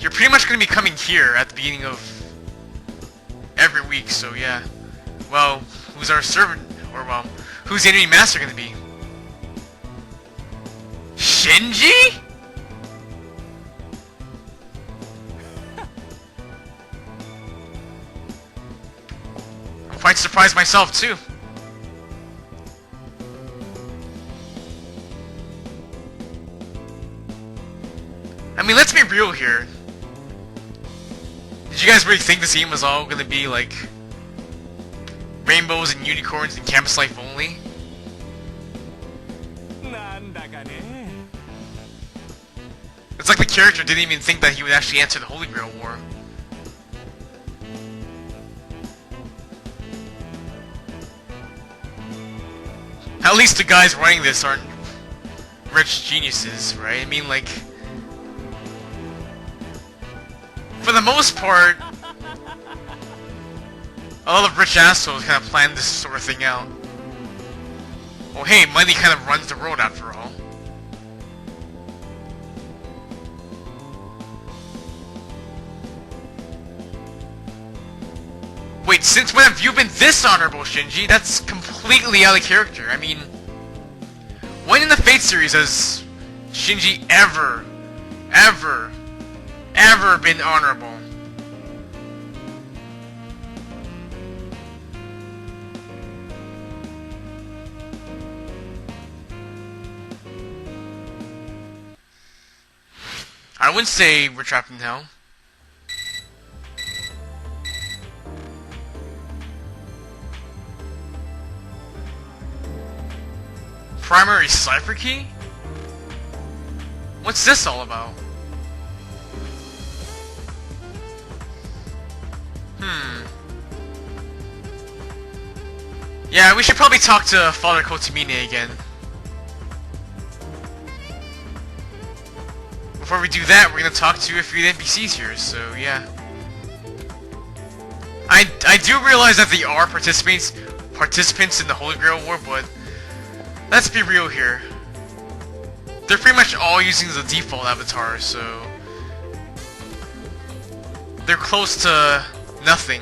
you're pretty much going to be coming here at the beginning of every week, so yeah. Well, who's our servant? Or, well, who's the enemy master going to be? Shinji? I'm quite surprised myself, too. I mean, let's be real here. Did you guys really think this game was all gonna be like rainbows and unicorns and campus life only? It's like the character didn't even think that he would actually answer the Holy Grail War. At least the guys running this aren't rich geniuses, right? I mean, like, for the most part, a lot of rich assholes kind of plan this sort of thing out. Well, hey, money kind of runs the world after all. Wait, since when have you been this honorable, Shinji? That's completely out of character. I mean, when in the Fate series has Shinji ever been honorable? I wouldn't say we're trapped in hell. Primary Cipher key? What's this all about? Yeah, we should probably talk to Father Kotomine again. Before we do that, we're gonna talk to a few NPCs here, so yeah. I do realize that they are participants in the Holy Grail War, but let's be real here. They're pretty much all using the default avatar, so they're close to nothing.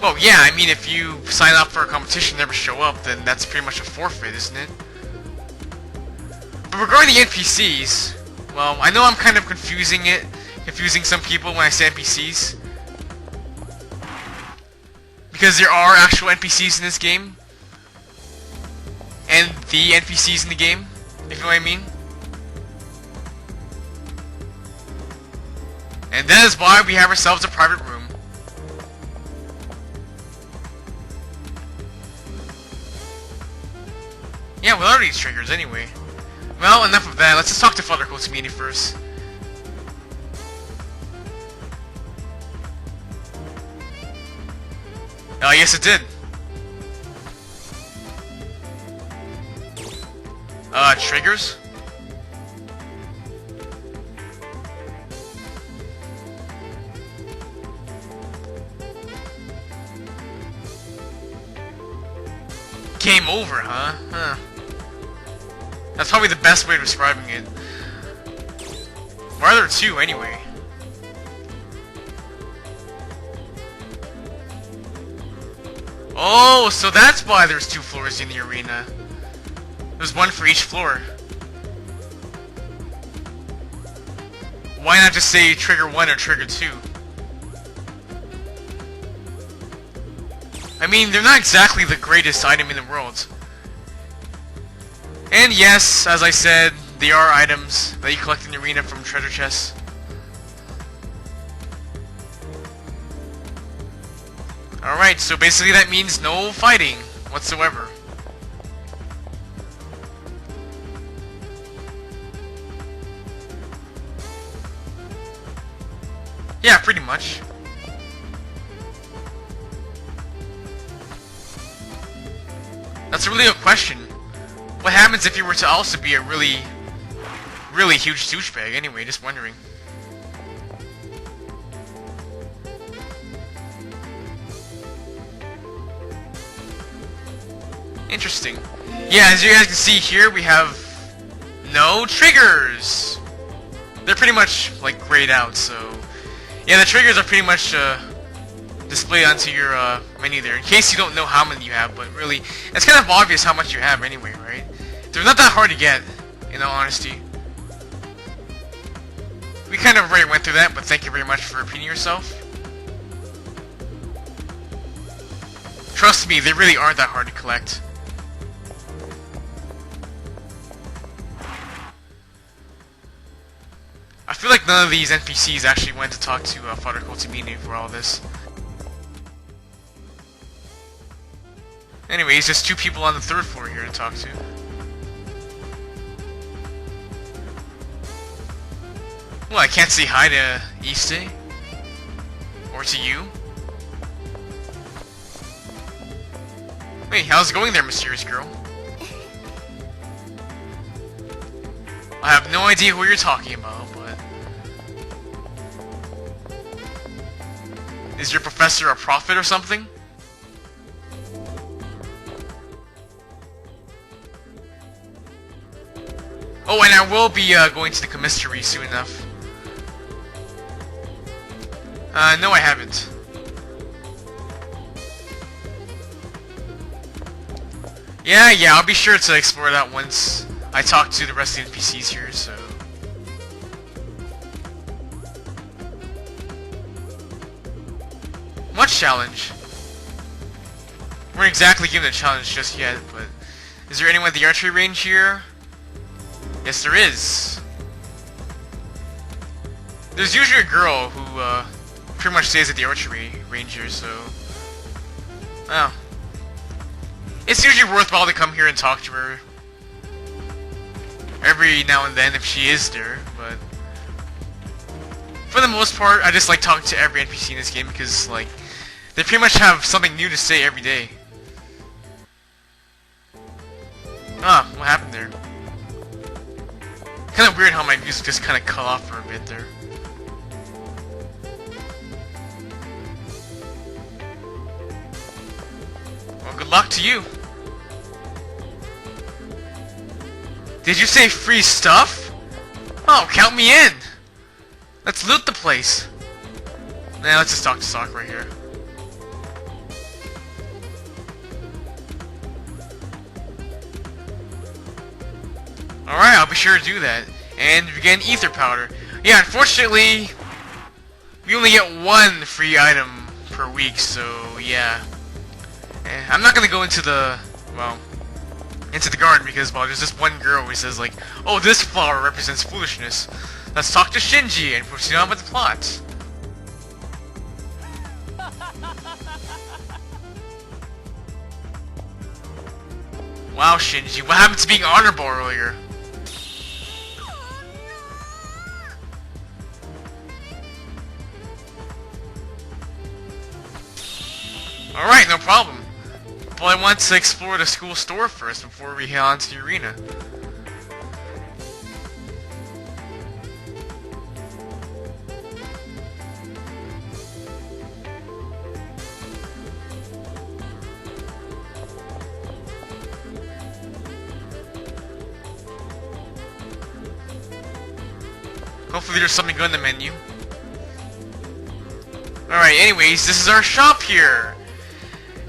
Well, yeah, I mean, if you sign up for a competition and never show up, then that's pretty much a forfeit, isn't it? But regarding the NPCs, well, I know I'm kind of confusing some people when I say NPCs. Because there are actual NPCs in this game. And the NPCs in the game, if you know what I mean. And that is why we have ourselves a private room. Yeah, what are these triggers anyway? Well, enough of that. Let's just talk to Father Kotomine first. Oh, yes it did. Triggers? Game over, huh? Huh. That's probably the best way of describing it. Why are there two, anyway? Oh, so that's why there's two floors in the arena. There's one for each floor. Why not just say trigger 1 or trigger 2? I mean, they're not exactly the greatest item in the world. And yes, as I said, they are items that you collect in the arena from treasure chests. Alright, so basically that means no fighting whatsoever. Yeah, pretty much. That's a really good question. What happens if you were to also be a really huge douchebag? Anyway, just wondering. Interesting. Yeah, as you guys can see here, we have no triggers. They're pretty much like grayed out, so yeah, the triggers are pretty much displayed onto your menu there, in case you don't know how many you have. But really, it's kind of obvious how much you have anyway, right? They're not that hard to get, in all honesty. We kind of already went through that, but thank you very much for repeating yourself. Trust me, they really aren't that hard to collect. I feel like none of these NPCs actually went to talk to Father Kotsubinu for all this. Anyways, just 2 people on the 3rd floor here to talk to. Well, I can't say hi to Iste. Or to you. Hey, how's it going there, mysterious girl? I have no idea who you're talking about, but... Is your professor a prophet or something? Oh, and I will be going to the commissary soon enough. No, I haven't. Yeah, I'll be sure to explore that once I talk to the rest of the NPCs here, so... What challenge? We weren't exactly given a challenge just yet, but... Is there anyone at the archery range here? Yes, there is. There's usually a girl who, pretty much stays at the archery range here, so... Oh. It's usually worthwhile to come here and talk to her. Every now and then if she is there, but... For the most part, I just like talking to every NPC in this game because, like, they pretty much have something new to say every day. Ah, what happened there? Kind of weird how my music just kind of cut off for a bit there. Well, good luck to you. Did you say free stuff? Oh, count me in! Let's loot the place. Now let's just talk to Sakura here. Alright, I'll be sure to do that. And we get an ether powder. Yeah, unfortunately, we only get 1 free item per week, so yeah. I'm not gonna go into the, well, into the garden because, well, there's this one girl who says, like, oh, this flower represents foolishness. Let's talk to Shinji and proceed on with the plot. Wow, Shinji, what happened to being honorable earlier? Alright, no problem. But I want to explore the school store first before we head on to the arena. Hopefully there's something good in the menu. Alright, anyways, this is our shop here.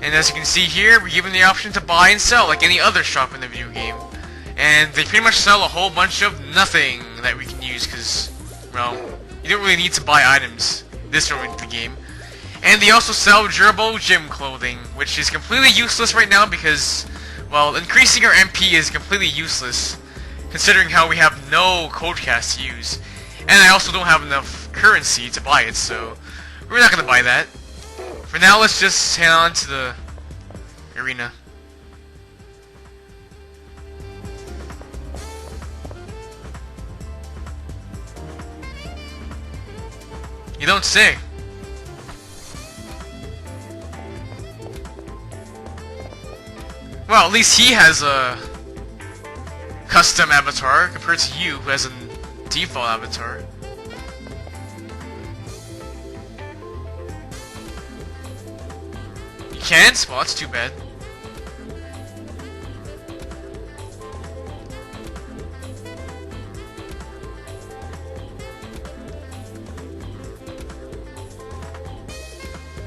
And as you can see here, we're given the option to buy and sell like any other shop in the video game. And they pretty much sell a whole bunch of nothing that we can use because, well, you don't really need to buy items this early into the game. And they also sell durable gym clothing, which is completely useless right now because, well, increasing our MP is completely useless considering how we have no codecast to use. And I also don't have enough currency to buy it, so we're not going to buy that. For now, let's just head on to the arena. You don't say. Well, at least he has a custom avatar compared to you, who has a default avatar. You can't? Well, that's too bad.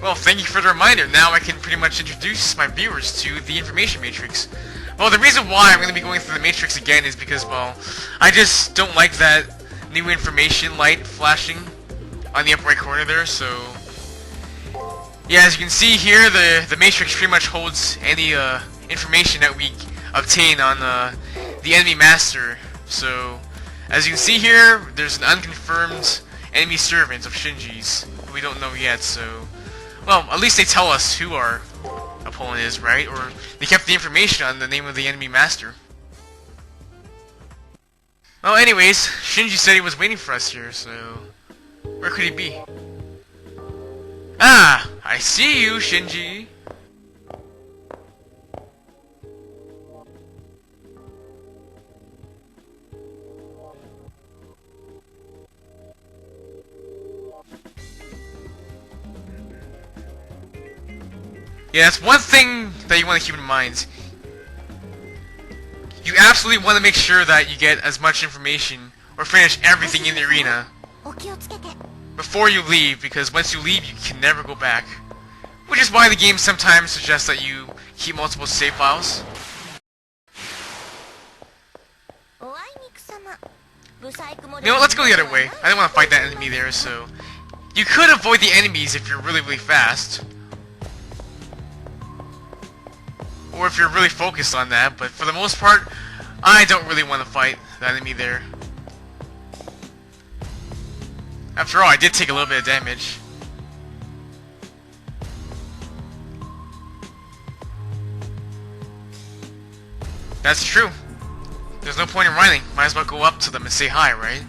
Well, thank you for the reminder. Now I can pretty much introduce my viewers to the information matrix. Well, the reason why I'm going to be going through the matrix again is because, well, I just don't like that new information light flashing on the upper right corner there, so... Yeah, as you can see here, the matrix pretty much holds any information that we obtain on the enemy master. So, as you can see here, there's an unconfirmed enemy servant of Shinji's who we don't know yet, so... Well, at least they tell us who our opponent is, right? Or they kept the information on the name of the enemy master. Well, anyways, Shinji said he was waiting for us here, so... Where could he be? Ah! I see you, Shinji! Yeah, that's one thing that you want to keep in mind. You absolutely want to make sure that you get as much information or finish everything in the arena before you leave, because once you leave, you can never go back. Which is why the game sometimes suggests that you keep multiple save files. You know, let's go the other way. I didn't want to fight that enemy there, so... You could avoid the enemies if you're really, really fast. Or if you're really focused on that, but for the most part, I don't really want to fight the enemy there. After all, I did take a little bit of damage. That's true. There's no point in running. Might as well go up to them and say hi, right?